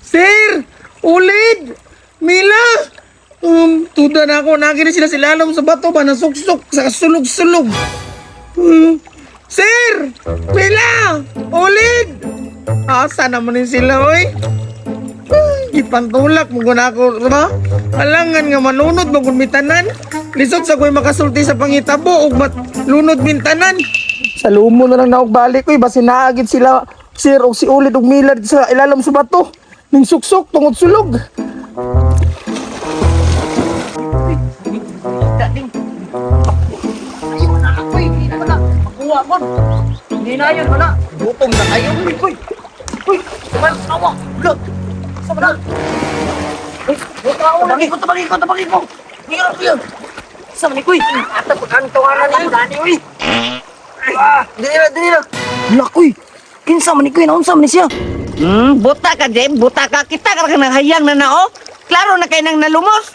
Sir! Ulid! Mila! Tuda na ako. Nakita sila silalom sa bato ba? Nasuksok sa sulog-sulog. Sir! Mila! Ulid! Asa naman din sila, oy? Ipantulak mo na ako, ba? Alangan nga manunod mo kung mintanan. Lisod sa ko'y makasulti sa pangitabo ug lunod mintanan. Sa lumo na lang naog-balik ko, basi naagid sila, sir, o si Ulid ug Mila sa ilalim sa bato. Ning suksok tungod sulog. Hindi na yun, wala. Butong na kayo. Uy, saman, awa. Look. Sama na. Tabangin ko. Hirap yun. Sama ni Kuy. Ata po ang tawanan niyo. Dani, uy. Dili na. Lakoy. Kinsa man ni Kuy, naunsa man ni siya. Buta ka, Jem. Buta ka. Kita ka nang hayang na nao. Klaro na kayo nang nalumos.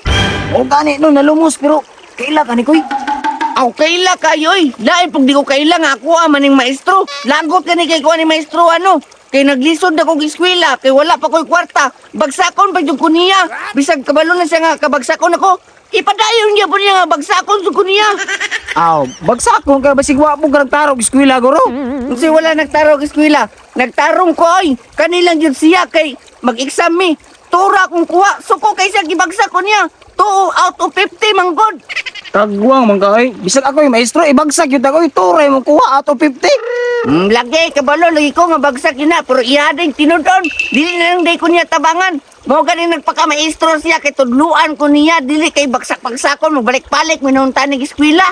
O gani, no, nalumos, pero kaila ka ni Kuy. Aw, kaila kayoy. Lain pag di ko kaila nga ako maning maestro. Lagot ka ni kay kuha ni maestro ano. Kay naglisod na kong eskwela. Kay wala pa ko'y kwarta. Bagsakon pa yung kuniya. Bisag kabalo na siya nga kabagsakon ako. Ipadayon niya po niya nga bagsakon sa kuniya. Aw, bagsak mo ka basig wa mo ka nagtarog eskwela guro. Kasi wala nagtarong eskwela. Nagtarong ko oy. Kanilang yun siya kay mag-exam me. Tura kong kuha. Suko kay siya gibagsakon niya. 2 out of 50 manggod. Kagwang man ka oy. Bisag ako yung maestro, ibagsak yun ako. Turay mo kuha ato 50. Lagi, kabalo, lagi ko nga bagsak yun na. Pero iyading tinudon. Dili na lang day ko niya tabangan. Mga ganing nagpaka-maestro siya. Kay tudluan ko niya. Dili kay bagsak-bagsakon. Magbalik-balik. Minunta ng eskwela.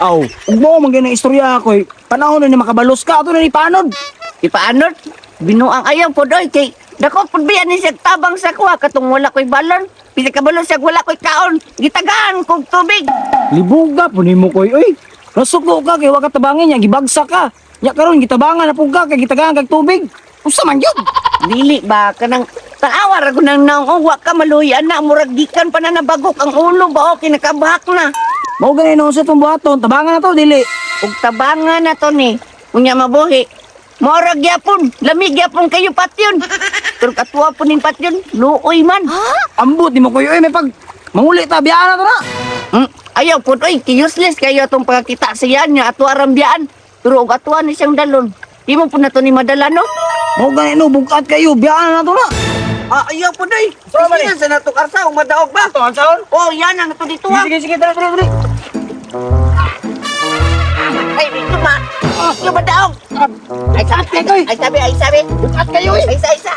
Aw, ug mo man ganang istorya ako. Panahon na ni makabalos ka ato na ni panod. Ipaanot? Binuang ayaw po doy. Kay dako po biyan ni siya tabang sa kuha. Katong wala ko'y balon. Pili kabalo siya wala ko'y kaon. Gitagaan kong tubig. Libuga po ni mo koy. Oy, nasuko ka kay wa ka tabangin niya gibagsak ka. Nya karon gitabangan na po ka kay gitagaan kag tubig. Usa man yun? Dili ba? Kanang taawar ako nang naong wa ka maluyan na. Murag gikan pa na nabagok ang ulo ba o kinakabahak na. Mao gani no sa tong buhaton, tabangan na to dili. Ug tabangan na to ni. Unya mabuhi. Murag gyapon. Lamig gyapon kayo patyon. Pero katuwa po ning patyon. Luoy man. Ambot ni mo koy. Oy, may pag manguli ta biyaan na to na. Ayaw po oy. Useless kayo itong pagkakita siya niya. Atwa rambiyaan. Pero ug atwa ni siyang dalon. Di mo po na to ni madala no? Mao gani no bukat kayo biyaan na to na. Ayaw po doy. Saan man eh? Sa nato karsa. Umadaog ba? To ang saon? Oh, yan ang nato dito ah. Sige, tara. Ay, dito ma. Yung madaog. Ay, sabi. Bukat kayo eh. Isa.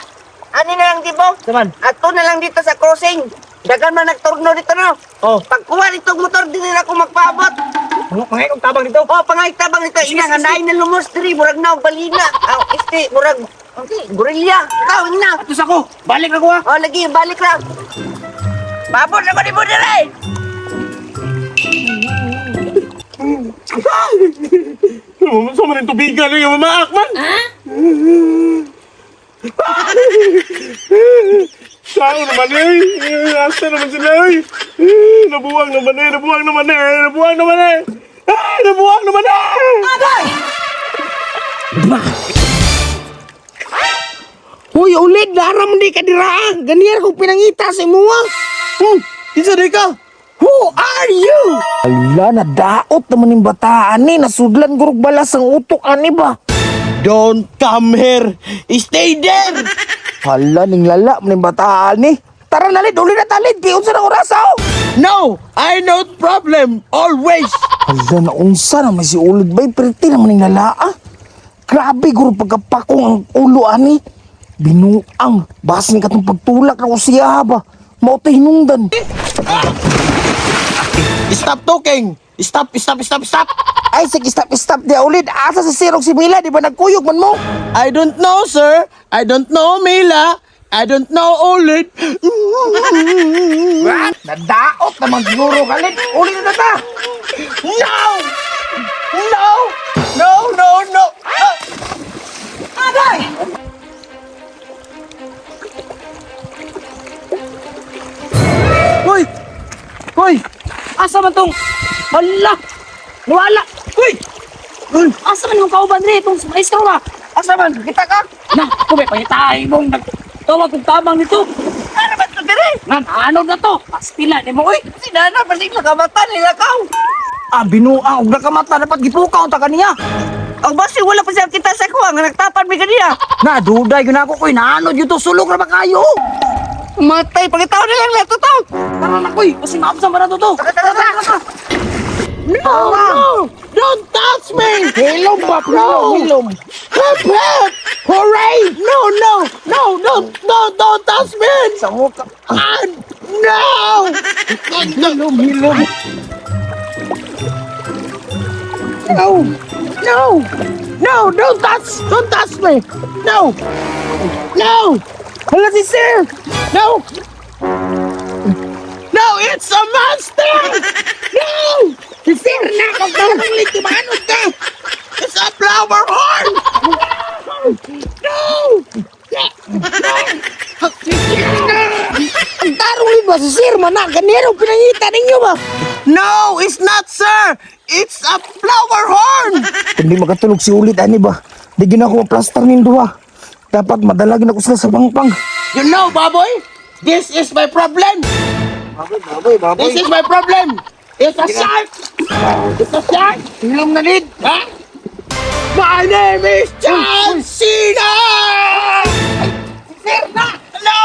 Ano na lang, di mo? Saman. Ato na lang dito sa crossing. Dagan man nagturno dito, no? Oh. Pagkuha dito motor, din na ako magpaabot. Mga ikong tabang dito. Oh, pangaytabang ito. Ina nga nain na lumos diri. Murag na, balina. Murag, gorilya. Ikaw, ina. Atus ako. Balik na ko ha. Oh, lagi, balik lang. Babot na ba ni mo diri? Sama rin tubigan yung mamaak man. Sao naman eh. Asa naman sila eh. Nabuwang naman eh. Hoy, Ulid, daram di ka dira. Ganyan kong pinangita sa imuwa. Isa di ka. Who are you? Ala, nadaot naman yung bataan ni. Nasudlan gurog balas ang utok ani ba? Don't come here. Stay there. Hala, ning lala man yung bataan ni. Tara nalit, uli na talit. Kiyon sa oras ako. No, I no problem. Always. Hala, naunsa naman si Ulid ba? Pretty naman yung lala ah. Grabe gurog pagkapakong ang ulo ani. Binuang. Basin ka itong pagtulak na ko siya ba? Mauta hinungdan. Stop talking. Stop. Ay, sige, stop dia Ulid. Asa sa sirok si Mila, di ba nagkuyog man mo? I don't know, sir. I don't know, Mila. I don't know, Ulid. What? Nadaot naman siguro kalit. Ulid na ta. No. Aday! Hoy! Asa man tong... Hala! Nawala! Hoy! Asa man yung kauban rin itong maestro ba? Asa man, kita ka? Na, kung may pangitahin mong nagtawag kong tabang nito. Ano ba ito dire? Nan, ano na to? Pastila ni mo, oy. Si Nana, balik na kamata nila ka. Ah, binuang, og nakamata, dapat gipukaw ta kaniya. Ang basi, wala pa siya kita sa kuha, nga nagtapan may kaniya. Na, duday, yun ako, koy, naanod yun to, sulok na ba kayo? Matay, pagkitaw na lang nato to. Tara na, koy. Kasi maapsan ba na to? Taka. No, no! Don't touch me! Hilom ba, bro? Hilom. Hep, hep! Hooray! No, no! No, don't touch me! Sa mukha. Ah, no! Hilom, hilom. No! No! No, don't touch me! No! No! Hala si sir! No! No, it's a monster! No! Si sir na, magdahulit, tumanod ka! It's a flower horn! No! Ang tarulin ba si sir, mana? Ganero, pinangita ninyo ba? No, it's not, sir! It's a flower horn! Hindi makatulog si ulit, ani ba? Di gina ako maplastar nindo ha. Dapat madalagin ako sila sa pangpang. You know, baboy, this is my problem. Baboy. This is my problem. It's a shark. It's a shark. Hilom na lid. Ha? My name is John Cena! Sir na! No!